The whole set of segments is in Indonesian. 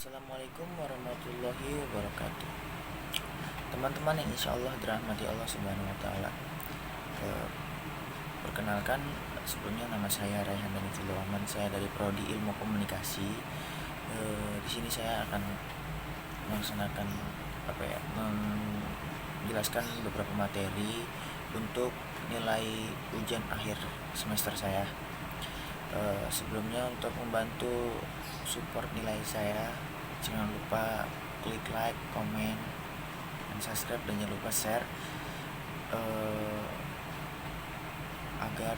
Assalamualaikum warahmatullahi wabarakatuh. Teman-teman yang insya Allah dirahmati Allah Subhanahu Wa Taala. Perkenalkan, sebelumnya nama saya Raihan Daniful Rahman. Saya dari Prodi Ilmu Komunikasi. Di sini saya akan melaksanakan menjelaskan beberapa materi untuk nilai ujian akhir semester saya. Sebelumnya, untuk membantu support nilai saya, jangan lupa klik like, komen, dan subscribe, dan jangan lupa share agar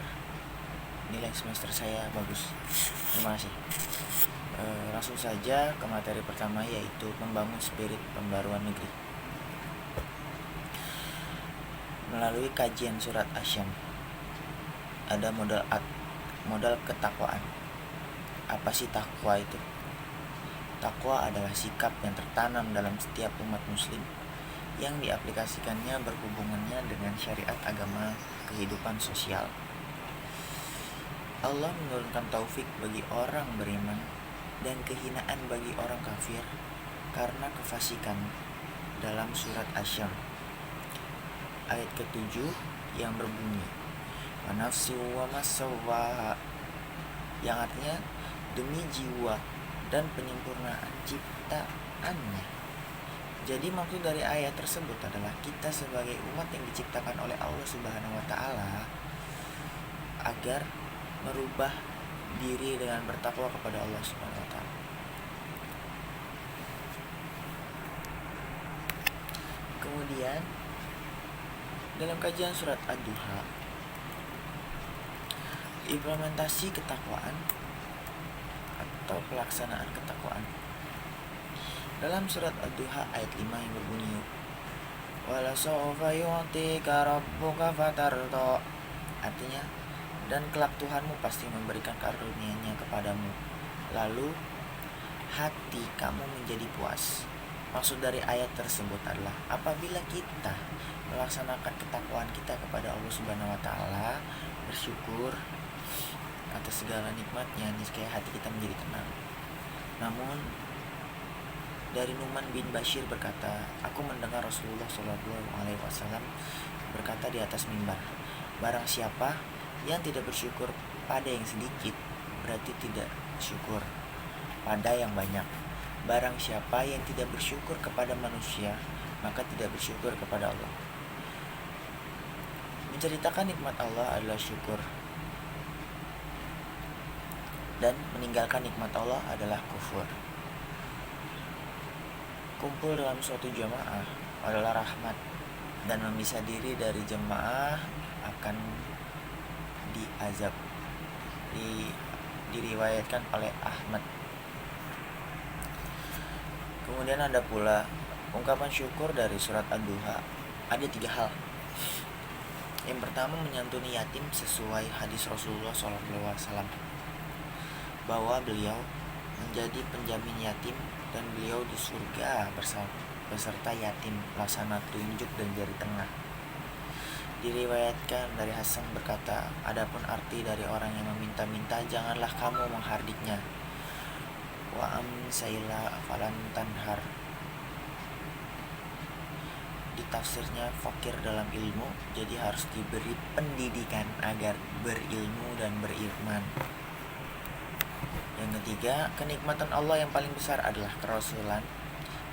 nilai semester saya bagus. Terima kasih. Langsung saja ke materi pertama, yaitu membangun spirit pembaruan negeri. Melalui kajian surat Asy-Syams, ada modal ketakwaan. Apa sih takwa itu? Takwa adalah sikap yang tertanam dalam setiap umat muslim yang diaplikasikannya berhubungannya dengan syariat agama kehidupan sosial. Allah menurunkan taufik bagi orang beriman dan kehinaan bagi orang kafir karena kefasikan dalam surat Asy-Syams ayat ke-7 yang berbunyi wa nafsi wa masawwaha, yang artinya demi jiwa dan penyempurnaan ciptaannya. Jadi maksud dari ayat tersebut adalah kita sebagai umat yang diciptakan oleh Allah Subhanahu Wa Taala agar merubah diri dengan bertakwa kepada Allah Subhanahu Wa Taala. Kemudian dalam kajian surat Ad-Duha, implementasi ketakwaan atau pelaksanaan ketakwaan. Dalam surat Ad-Duha ayat 5 yang berbunyi wala sawfa yu'tika rabbuka fatarda, artinya dan kelak Tuhanmu pasti memberikan karunia-Nya kepadamu, lalu hati kamu menjadi puas. Maksud dari ayat tersebut adalah apabila kita melaksanakan ketakwaan kita kepada Allah Subhanahu Wa Taala, bersyukur atas segala nikmatnya, niscaya hati kita menjadi tenang. Namun dari Nu'man bin Bashir berkata, aku mendengar Rasulullah SAW berkata di atas mimbar, barang siapa yang tidak bersyukur pada yang sedikit, berarti tidak syukur pada yang banyak. Barang siapa yang tidak bersyukur kepada manusia, maka tidak bersyukur kepada Allah. Menceritakan nikmat Allah adalah syukur, dan meninggalkan nikmat Allah adalah kufur. Kumpul dalam suatu jamaah adalah rahmat, dan memisah diri dari jamaah akan diazab. Diriwayatkan oleh Ahmad. Kemudian ada pula ungkapan syukur dari surat Ad-Duha. Ada 3 hal. Yang pertama, menyantuni yatim sesuai hadis Rasulullah SAW bahwa beliau menjadi penjamin yatim dan beliau di surga beserta yatim laksana telunjuk dan jari tengah. Diriwayatkan dari Hasan berkata, adapun arti dari orang yang meminta-minta, janganlah kamu menghardiknya. Wa amsaila falan tanhar. Di tafsirnya fakir dalam ilmu, jadi harus diberi pendidikan agar berilmu dan beriman. Yang ketiga, kenikmatan Allah yang paling besar adalah kerasulan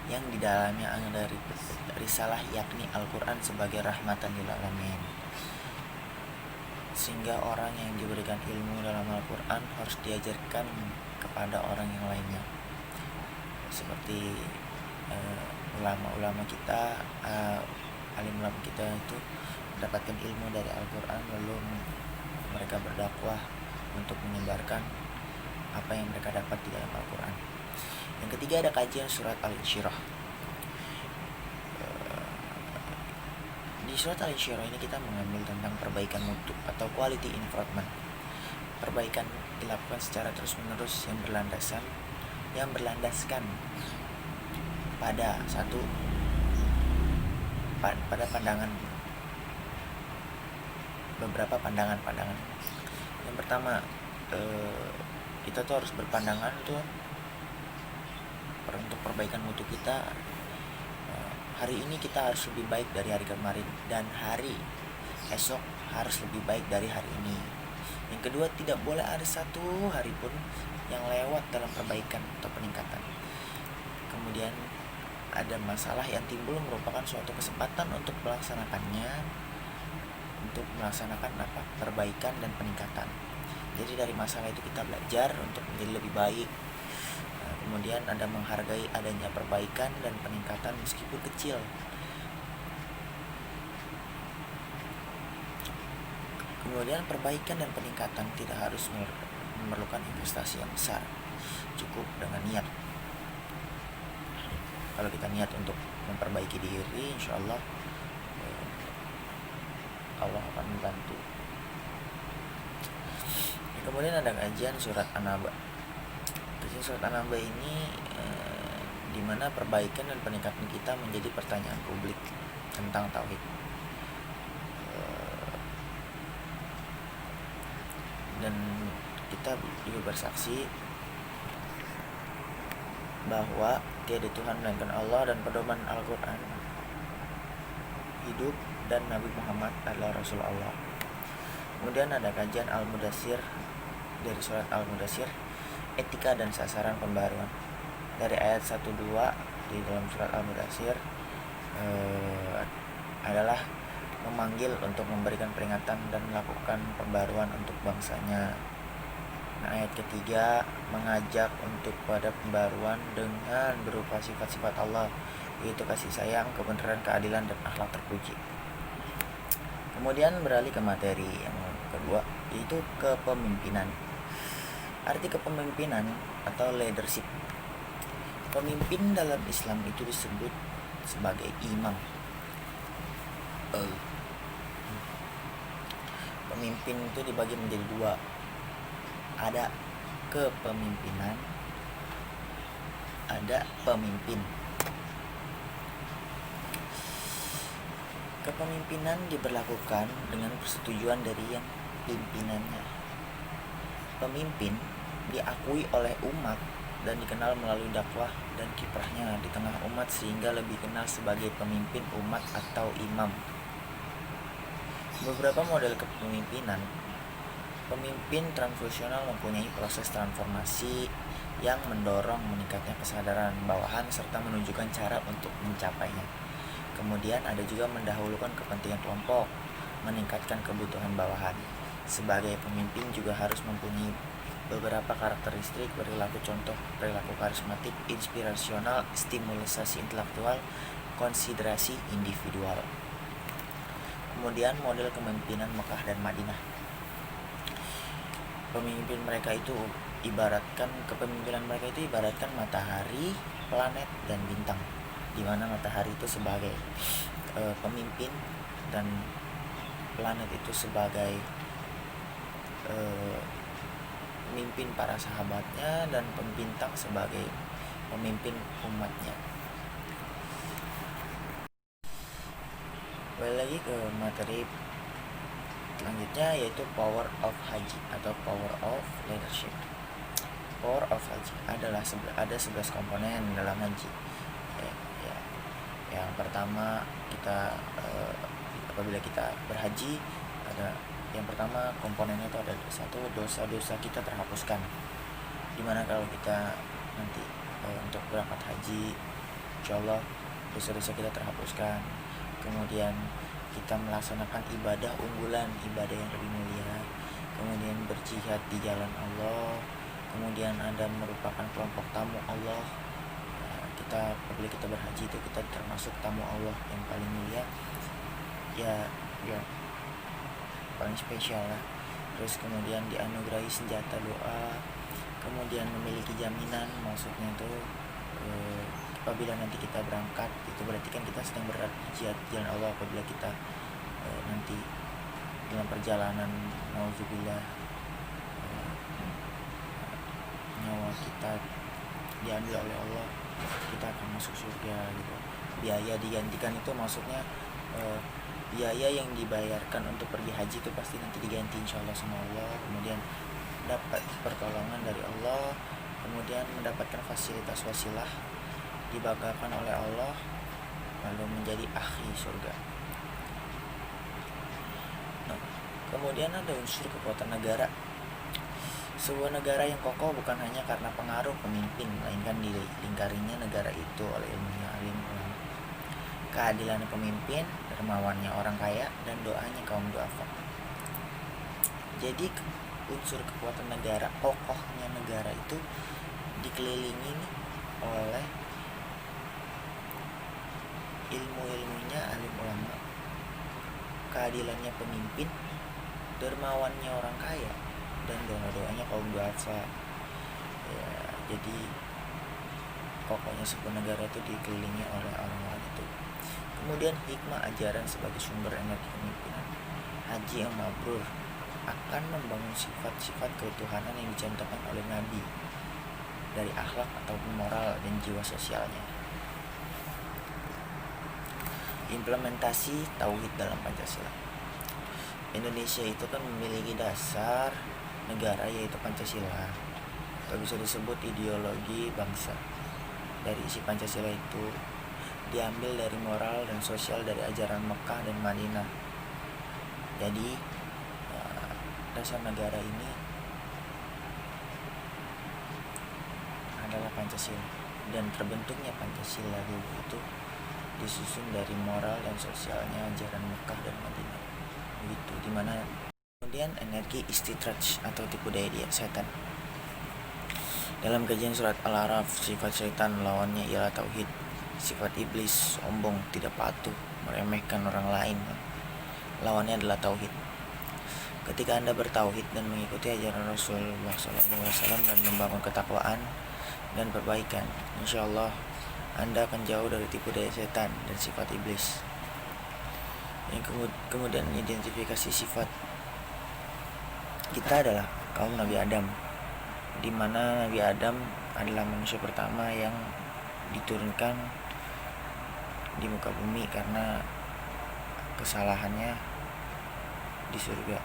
yang di dalamnya ada risalah, yakni Al-Quran sebagai rahmatan lil alamin. Sehingga orang yang diberikan ilmu dalam Al-Quran harus diajarkan kepada orang yang lainnya. Seperti ulama-ulama kita, alim ulama kita itu mendapatkan ilmu dari Al-Quran, lalu mereka berdakwah untuk menyebarkan apa yang mereka dapat di dalam Al-Quran. Yang ketiga, ada kajian surat Al-Insyirah. Di surat Al-Insyirah ini kita mengambil tentang perbaikan mutu atau quality improvement. Perbaikan dilakukan secara terus-menerus yang berlandaskan pada beberapa pandangan. Yang pertama, kita tuh harus berpandangan tuh untuk perbaikan mutu kita. Hari ini kita harus lebih baik dari hari kemarin, dan hari esok harus lebih baik dari hari ini. Yang kedua, tidak boleh ada satu hari pun yang lewat dalam perbaikan atau peningkatan. Kemudian ada masalah yang timbul merupakan suatu kesempatan untuk melaksanakannya, untuk melaksanakan perbaikan dan peningkatan. Jadi dari masalah itu kita belajar untuk menjadi lebih baik. Kemudian ada menghargai adanya perbaikan dan peningkatan meskipun kecil. Kemudian perbaikan dan peningkatan tidak harus memerlukan investasi yang besar, cukup dengan niat. Kalau kita niat untuk memperbaiki diri, insya Allah Allah akan membantu. Kemudian ada kajian surat An-Naba. Kajian surat An-Naba ini di mana perbaikan dan peningkatan kita menjadi pertanyaan publik tentang tauhid. Dan kita juga bersaksi bahwa tiada Tuhan melainkan Allah, dan pedoman Al-Quran hidup, dan Nabi Muhammad adalah Rasul Allah. Kemudian ada kajian Al-Mudaththir dari surat Al-Mudaththir, etika dan sasaran pembaruan. Dari ayat 1-2 di dalam surat Al-Mudaththir adalah memanggil untuk memberikan peringatan dan melakukan pembaruan untuk bangsanya. Nah, ayat ketiga mengajak untuk pada pembaruan dengan berupa sifat-sifat Allah, yaitu kasih sayang, kebenaran, keadilan, dan akhlak terpuji. Kemudian beralih ke materi yang kedua, yaitu kepemimpinan. Arti kepemimpinan atau leadership. Pemimpin dalam Islam itu disebut sebagai imam. Pemimpin itu dibagi menjadi dua. Ada kepemimpinan, ada pemimpin. Kepemimpinan diberlakukan dengan persetujuan dari yang pimpinannya. Pemimpin diakui oleh umat dan dikenal melalui dakwah dan kiprahnya di tengah umat, sehingga lebih kenal sebagai pemimpin umat atau imam. Beberapa model kepemimpinan. Pemimpin transfusional mempunyai proses transformasi yang mendorong meningkatnya kesadaran bawahan serta menunjukkan cara untuk mencapainya. Kemudian ada juga mendahulukan kepentingan kelompok, meningkatkan kebutuhan bawahan. Sebagai pemimpin juga harus mempunyai beberapa karakteristik perilaku, contoh perilaku karismatik, inspirasional, stimulasi intelektual, konsiderasi individual. Kemudian model kepemimpinan Mekah dan Madinah. Kepemimpinan mereka itu ibaratkan matahari, planet, dan bintang, di mana matahari itu sebagai pemimpin, dan planet itu sebagai pemimpin para sahabatnya, dan bintang sebagai pemimpin umatnya. Kembali lagi ke materi selanjutnya, yaitu power of haji atau power of leadership. Power of haji adalah ada 11 komponen dalam haji. Yang pertama, kita apabila kita berhaji, ada yang pertama komponennya itu ada satu, dosa-dosa kita terhapuskan. Dimana kalau kita nanti untuk berangkat haji, insyaallah dosa-dosa kita terhapuskan. Kemudian kita melaksanakan ibadah unggulan, ibadah yang lebih mulia. Kemudian berjihad di jalan Allah. Kemudian ada merupakan kelompok tamu Allah. Apabila kita berhaji itu kita termasuk tamu Allah yang paling mulia, ya paling spesial lah. Terus kemudian dianugerahi senjata doa. Kemudian memiliki jaminan, maksudnya itu apabila nanti kita berangkat, itu berarti kan kita sedang berjihad di jalan Allah. Apabila kita nanti dalam perjalanan, nauzubillah, nyawa kita diambil oleh Allah, kita akan masuk surga gitu. Biaya digantikan itu maksudnya biaya yang dibayarkan untuk pergi haji itu pasti nanti diganti insyaallah sama Allah. Kemudian dapat pertolongan dari Allah, kemudian mendapatkan fasilitas wasilah dibanggakan oleh Allah lalu menjadi ahli surga. Nah, kemudian ada unsur kekuatan negara. Sebuah negara yang kokoh bukan hanya karena pengaruh pemimpin, melainkan dilingkarinya negara itu oleh ilmunya alim ulama, keadilan pemimpin, dermawannya orang kaya, dan doanya kaum duafa. Jadi unsur kekuatan negara, kokohnya negara itu dikelilingi oleh ilmu-ilmunya alim ulama, keadilannya pemimpin, dermawannya orang kaya, dan doa-doanya kaum duafa. Ya, jadi kokohnya sebuah negara itu dikelilingi oleh orang-orang itu. Kemudian hikmah ajaran sebagai sumber energi kepemimpinan. Haji yang mabrur akan membangun sifat-sifat ketuhanan yang dicontohkan oleh Nabi dari akhlak ataupun moral dan jiwa sosialnya. Implementasi tauhid dalam Pancasila. Indonesia itu kan memiliki dasar negara yaitu Pancasila, atau bisa disebut ideologi bangsa. Dari isi Pancasila itu diambil dari moral dan sosial dari ajaran Mekah dan Madinah. Jadi dasar negara ini adalah Pancasila, dan terbentuknya Pancasila dulu itu disusun dari moral dan sosialnya ajaran Mekah dan Madinah. Begitu, dimana kemudian energi istidraj atau tipu daya dia setan. Dalam kajian surat Al-A'raf, sifat setan lawannya ialah tauhid. Sifat iblis sombong, tidak patuh, meremehkan orang lain, lawannya adalah tauhid. Ketika Anda bertauhid dan mengikuti ajaran Rasulullah SAW dan membangun ketakwaan dan perbaikan, insya Allah Anda akan jauh dari tipu daya setan dan sifat iblis. Yang kemudian identifikasi sifat kita adalah kaum Nabi Adam, di mana Nabi Adam adalah manusia pertama yang diturunkan di muka bumi karena kesalahannya di surga.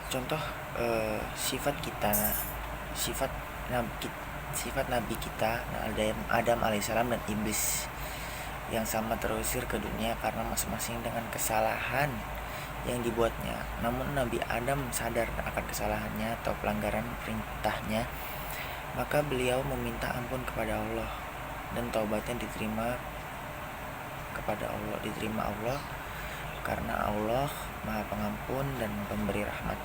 Contoh sifat kita, sifat Nabi kita Adam alaihissalam dan iblis yang sama terusir ke dunia karena masing-masing dengan kesalahan yang dibuatnya. Namun Nabi Adam sadar akan kesalahannya atau pelanggaran perintahnya, maka beliau meminta ampun kepada Allah dan taubatnya diterima Allah karena Allah Maha Pengampun dan Pemberi rahmat.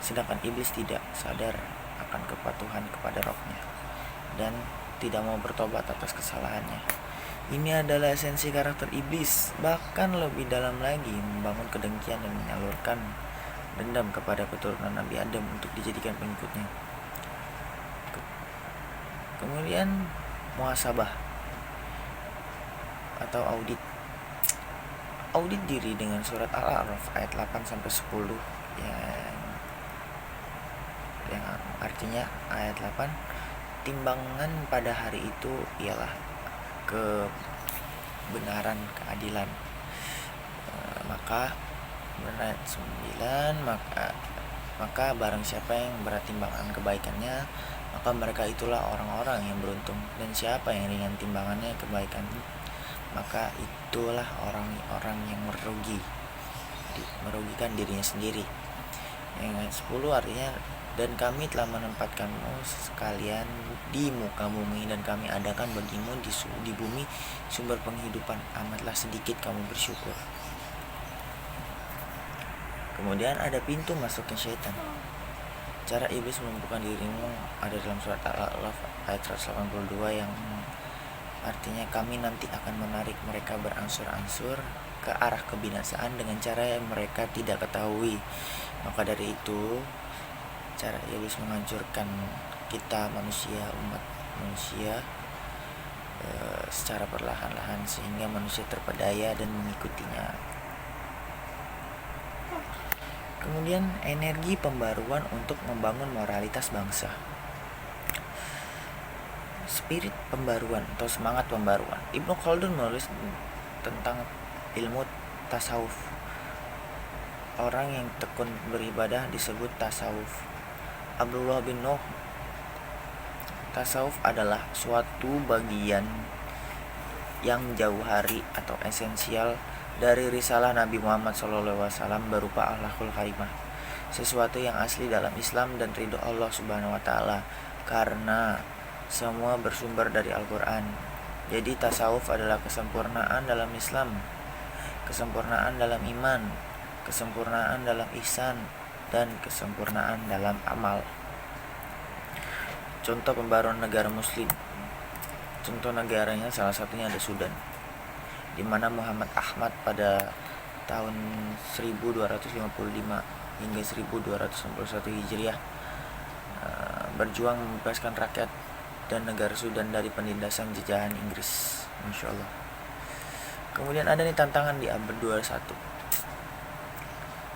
Sedangkan iblis tidak sadar akan kepatuhan kepada Rabb-nya dan tidak mau bertobat atas kesalahannya. Ini adalah esensi karakter iblis, bahkan lebih dalam lagi, membangun kedengkian dan menyalurkan dendam kepada keturunan Nabi Adam untuk dijadikan pengikutnya. Kemudian muhasabah atau audit. Audit diri dengan surat Al-A'raf ayat 8-10 yang artinya ayat 8, timbangan pada hari itu ialah kebenaran, keadilan. Maka ayat 9, maka barang siapa yang berat timbangan kebaikannya, maka mereka itulah orang-orang yang beruntung, dan siapa yang ringan timbangannya kebaikan, maka itulah orang-orang yang merugikan dirinya sendiri. Yang ayat 10 artinya, dan kami telah menempatkanmu sekalian di muka bumi, dan kami adakan bagimu di bumi sumber penghidupan, amatlah sedikit kamu bersyukur. Kemudian ada pintu masuknya syaitan. Cara iblis melumpuhkan dirimu ada dalam surat Al-A'raf ayat 182 yang artinya, kami nanti akan menarik mereka berangsur-angsur ke arah kebinasaan dengan cara yang mereka tidak ketahui. Maka dari itu, cara iblis menghancurkan kita manusia, umat manusia secara perlahan-lahan sehingga manusia terpedaya dan mengikutinya. Kemudian energi pembaruan untuk membangun moralitas bangsa. Spirit pembaruan atau semangat pembaruan. Ibnu Khaldun menulis tentang ilmu tasawuf. Orang yang tekun beribadah disebut tasawuf. Abdullah bin Nuh Tasawuf adalah suatu bagian yang jauhari atau esensial dari risalah Nabi Muhammad SAW berupa akhlakul karimah, sesuatu yang asli dalam Islam dan ridho Allah Subhanahu wa taala, karena semua bersumber dari Al-Qur'an. Jadi tasawuf adalah kesempurnaan dalam Islam, kesempurnaan dalam iman, kesempurnaan dalam ihsan, dan kesempurnaan dalam amal. Contoh pembaruan negara muslim. Contoh negaranya salah satunya ada Sudan, di mana Muhammad Ahmad pada tahun 1255 hingga 1291 Hijriah berjuang membebaskan rakyat dan negara Sudan dari penindasan jajahan Inggris. Masya Allah. Kemudian ada nih tantangan di abad 21.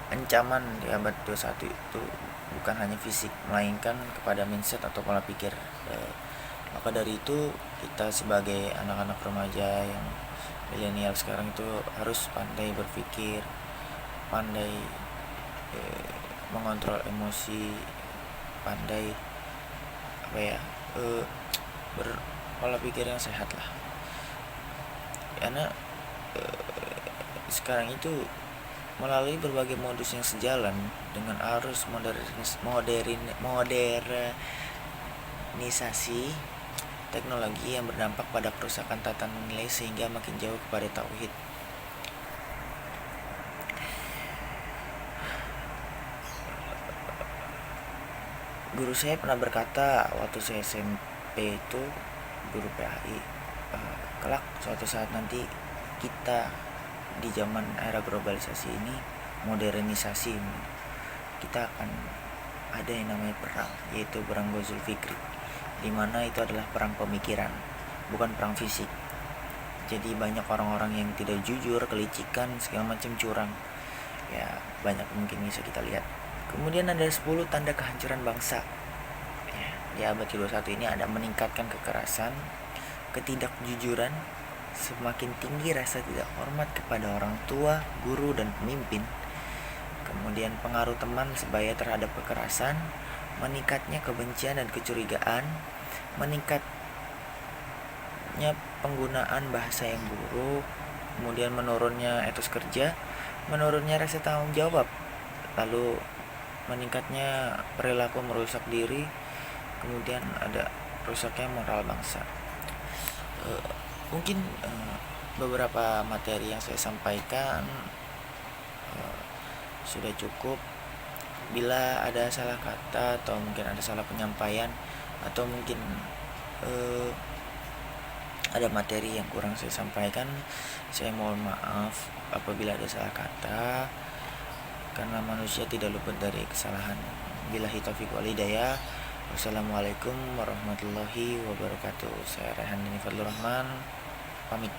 Ancaman di abad 21 itu bukan hanya fisik, melainkan kepada mindset atau pola pikir. Maka dari itu kita sebagai anak-anak remaja yang milenial sekarang itu harus pandai berpikir, pandai mengontrol emosi, pandai berpola pikir yang sehat lah. Karena sekarang itu melalui berbagai modus yang sejalan dengan arus modernisasi teknologi yang berdampak pada kerusakan tatanan nilai sehingga makin jauh kepada tauhid. Guru saya pernah berkata waktu saya SMP itu, guru PAI, kelak suatu saat nanti kita di zaman era globalisasi ini, modernisasi ini, kita akan ada yang namanya perang, yaitu perang Ghazul Fikri, di mana itu adalah perang pemikiran, bukan perang fisik. Jadi banyak orang-orang yang tidak jujur, kelicikan, segala macam curang. Ya, banyak mungkin bisa kita lihat. Kemudian ada 10 tanda kehancuran bangsa. Ya, di abad ke-21 ini ada meningkatkan kekerasan, ketidakjujuran, semakin tinggi rasa tidak hormat kepada orang tua, guru, dan pemimpin. Kemudian pengaruh teman sebaya terhadap kekerasan, meningkatnya kebencian dan kecurigaan, meningkatnya penggunaan bahasa yang buruk, kemudian menurunnya etos kerja, menurunnya rasa tanggung jawab, lalu meningkatnya perilaku merusak diri, kemudian ada rusaknya moral bangsa. Mungkin beberapa materi yang saya sampaikan sudah cukup. Bila ada salah kata atau mungkin ada salah penyampaian, atau mungkin ada materi yang kurang saya sampaikan, saya mohon maaf apabila ada salah kata, karena manusia tidak luput dari kesalahan. Billahi taufiq wal hidayah. Wassalamualaikum warahmatullahi wabarakatuh. Saya Rehan Dini Fadlur Rahman, pamit.